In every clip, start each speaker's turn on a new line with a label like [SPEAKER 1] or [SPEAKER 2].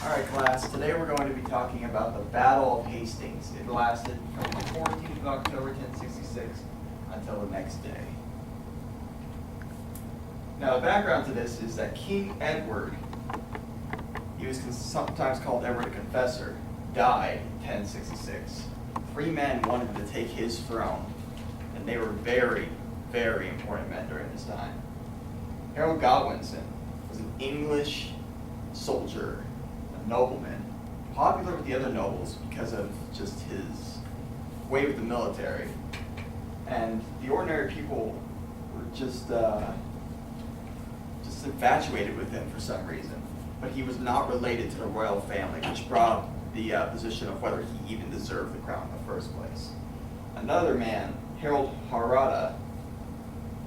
[SPEAKER 1] Alright class, today we're going to be talking about the Battle of Hastings. It lasted from the 14th of October 1066 until the next day. Now the background to this is that King Edward, he was sometimes called Edward the Confessor, died in 1066. Three men wanted to take his throne, and they were very, very important men during this time. Harold Godwinson was an English soldier, nobleman, popular with the other nobles because of just his way with the military. And the ordinary people were just infatuated with him for some reason. But he was not related to the royal family, which brought up the position of whether he even deserved the crown in the first place. Another man, Harold Hardrada,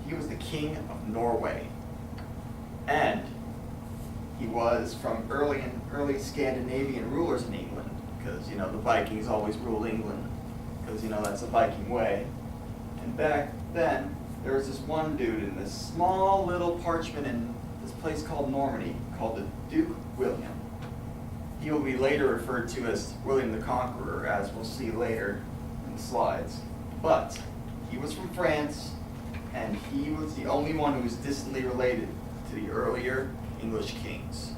[SPEAKER 1] he was the king of Norway. And he was from early Scandinavian rulers in England, because the Vikings always ruled England, because that's a Viking way. And back then there was this one dude in this small little parchment in this place called Normandy, called the Duke William. He will be later referred to as William the Conqueror, as we'll see later in the slides. But he was from France, and he was the only one who was distantly related to the earlier English kings.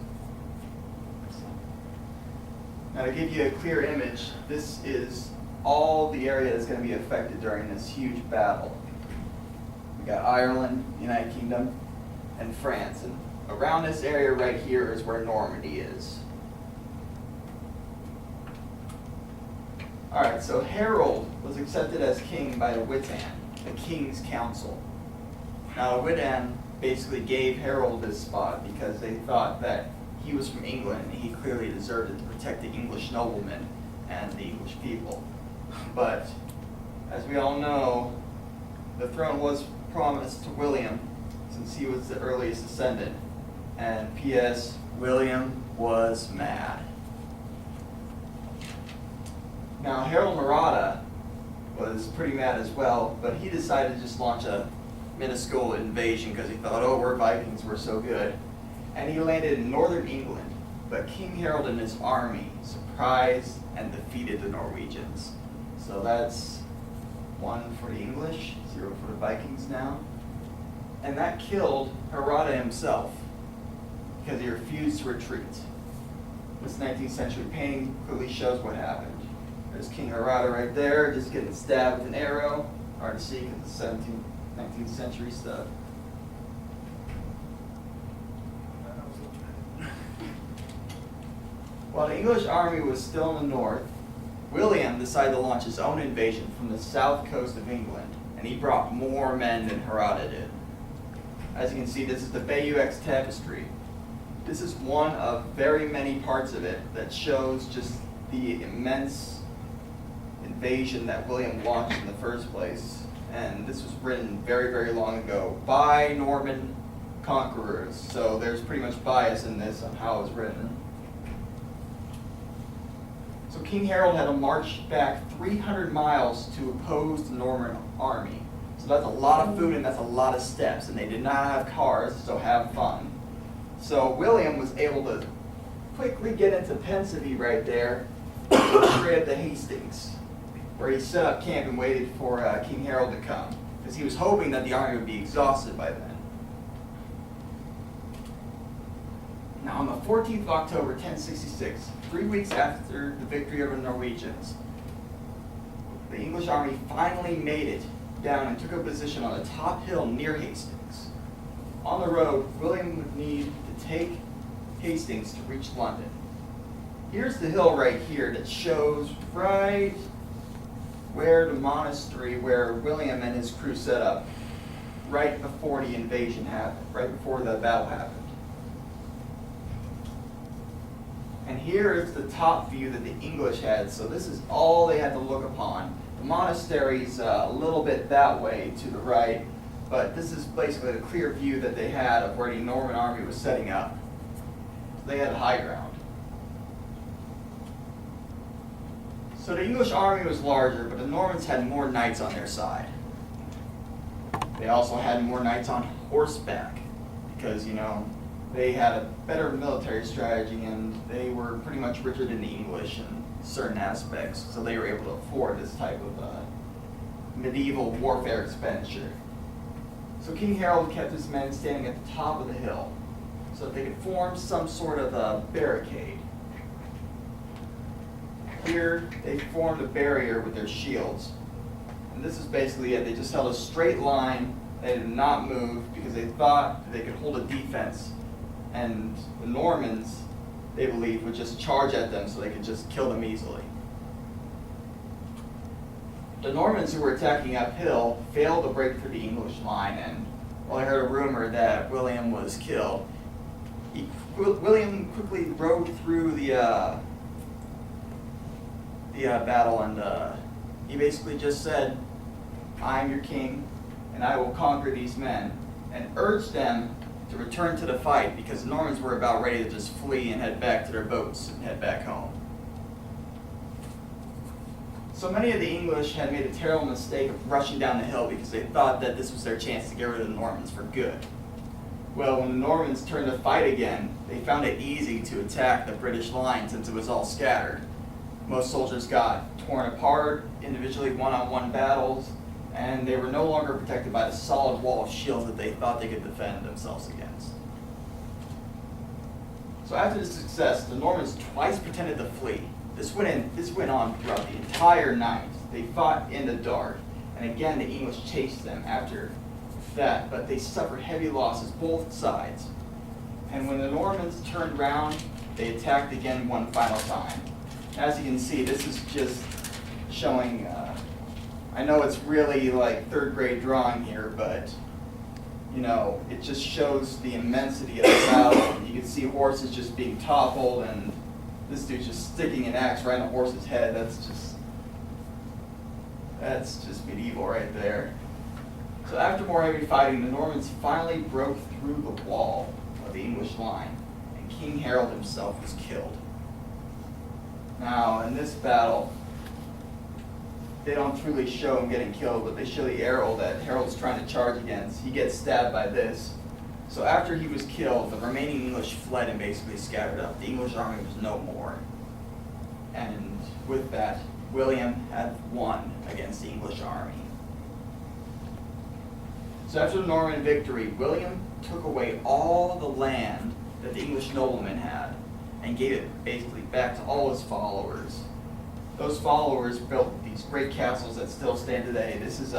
[SPEAKER 1] Now to give you a clear image, this is all the area that's going to be affected during this huge battle. We got Ireland, United Kingdom, and France. And around this area right here is where Normandy is. Alright, so Harold was accepted as king by the Witan, the King's Council. Now the Witan basically gave Harold this spot because they thought that he was from England and he clearly deserved it to protect the English noblemen and the English people. But as we all know, the throne was promised to William since he was the earliest descendant. And P.S. William was mad. Now Harold Hardrada was pretty mad as well, but he decided to just launch a minuscule invasion because he thought, oh, we're Vikings, we're so good. And he landed in northern England, but King Harold and his army surprised and defeated the Norwegians. So that's 1 for the English, 0 for the Vikings now. And that killed Hardrada himself because he refused to retreat. This 19th century painting clearly shows what happened. There's King Hardrada right there, just getting stabbed with an arrow. Hard to see because it's 19th century stuff. While the English army was still in the north, William decided to launch his own invasion from the south coast of England, and he brought more men than Hardrada did. As you can see, this is the Bayeux Tapestry. This is one of very many parts of it that shows just the immense invasion that William launched in the first place. And this was written very, very long ago by Norman conquerors. So there's pretty much bias in this on how it was written. So King Harold had to march back 300 miles to oppose the Norman army. So that's a lot of food and that's a lot of steps. And they did not have cars, so have fun. So William was able to quickly get into Pensivie right there, go straight up to Hastings, where he set up camp and waited for King Harold to come, because he was hoping that the army would be exhausted by then. Now on the 14th of October 1066, 3 weeks after the victory over the Norwegians, the English army finally made it down and took a position on a top hill near Hastings. On the road, William would need to take Hastings to reach London. Here's the hill right here that shows right where the monastery where William and his crew set up right before the invasion happened, right before the battle happened. And here is the top view that the English had, so this is all they had to look upon. The monastery's a little bit that way to the right, but this is basically the clear view that they had of where the Norman army was setting up. So they had high ground. So the English army was larger, but the Normans had more knights on their side. They also had more knights on horseback because, they had a better military strategy and they were were pretty much richer than the English in certain aspects, so they were able to afford this type of medieval warfare expenditure. So King Harold kept his men standing at the top of the hill so that they could form some sort of a barricade. Here, they formed a barrier with their shields. And this is basically it. They just held a straight line. They did not move because they thought they could hold a defense. And the Normans, they believed, would just charge at them so they could just kill them easily. The Normans who were attacking uphill failed to break through the English line, and well, I heard a rumor that William was killed. William quickly rode through the battle, and he basically just said, "I am your king, and I will conquer these men," and urged them to return to the fight because the Normans were about ready to just flee and head back to their boats and head back home. So many of the English had made a terrible mistake of rushing down the hill because they thought that this was their chance to get rid of the Normans for good. Well, when the Normans turned to fight again, they found it easy to attack the British line since it was all scattered. Most soldiers got torn apart, individually one-on-one battles, and they were no longer protected by the solid wall of shields that they thought they could defend themselves against. So after this success, the Normans twice pretended to flee. This went on throughout the entire night. They fought in the dark, and again the English chased them after that, but they suffered heavy losses both sides. And when the Normans turned round, they attacked again one final time. As you can see, this is just showing, I know it's really like third grade drawing here, but you know, it just shows the immensity of the battle. You can see horses just being toppled, and this dude's just sticking an axe right in a horse's head. That's just medieval right there. So after more heavy fighting, the Normans finally broke through the wall of the English line, and King Harold himself was killed. Now, in this battle, they don't truly show him getting killed, but they show the arrow that Harold's trying to charge against. He gets stabbed by this. So after he was killed, the remaining English fled and basically scattered up. The English army was no more. And with that, William had won against the English army. So after the Norman victory, William took away all the land that the English noblemen had and gave it basically back to all his followers. Those followers built these great castles that still stand today. This is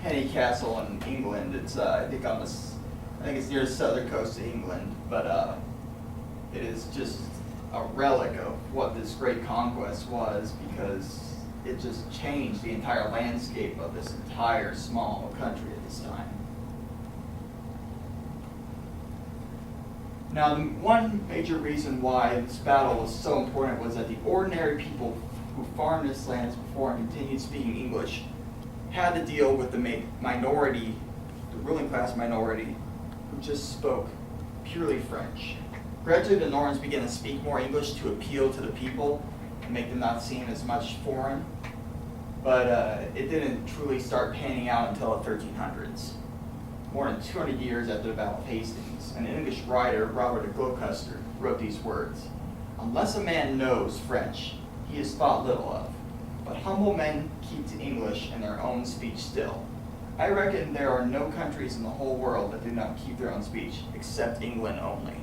[SPEAKER 1] Henny Castle in England. It's I think it's near the southern coast of England, but it is just a relic of what this great conquest was, because it just changed the entire landscape of this entire small country at this time. Now, the one major reason why this battle was so important was that the ordinary people who farmed this land before and continued speaking English had to deal with the minority, the ruling class minority, who just spoke purely French. Gradually, the Normans began to speak more English to appeal to the people and make them not seem as much foreign, but it didn't truly start panning out until the 1300s. More than 200 years after the Battle of Hastings, an English writer, Robert of Gloucester, wrote these words: "Unless a man knows French, he is thought little of, but humble men keep to English and their own speech still. I reckon there are no countries in the whole world that do not keep their own speech, except England only."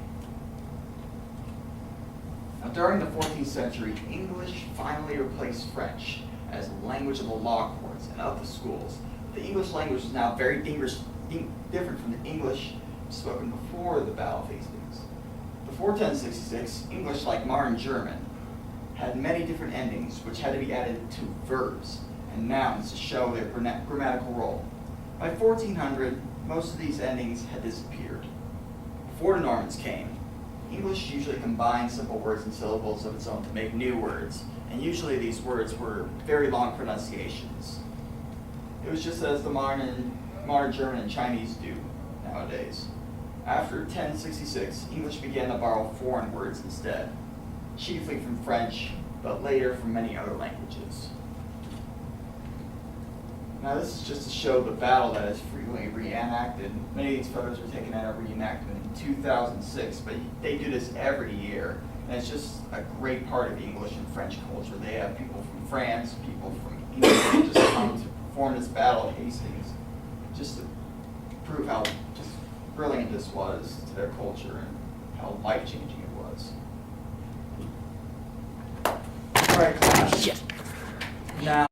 [SPEAKER 1] Now, during the 14th century, English finally replaced French as the language of the law courts and of the schools. The English language is now very different from the English spoken before the Battle of Hastings. Before 1066, English, like modern German, had many different endings which had to be added to verbs and nouns to show their grammatical role. By 1400, most of these endings had disappeared. Before the Normans came, English usually combined simple words and syllables of its own to make new words, and usually these words were very long pronunciations. It was just as the modern German and Chinese do nowadays. After 1066, English began to borrow foreign words instead, chiefly from French, but later from many other languages. Now, this is just to show the battle that is frequently reenacted. Many of these photos were taken at a reenactment in 2006, but they do this every year. And it's just a great part of English and French culture. They have people from France, people from England just come to perform this battle at Hastings, just to prove how just brilliant this was to their culture and how life-changing it was. All right, class. Now.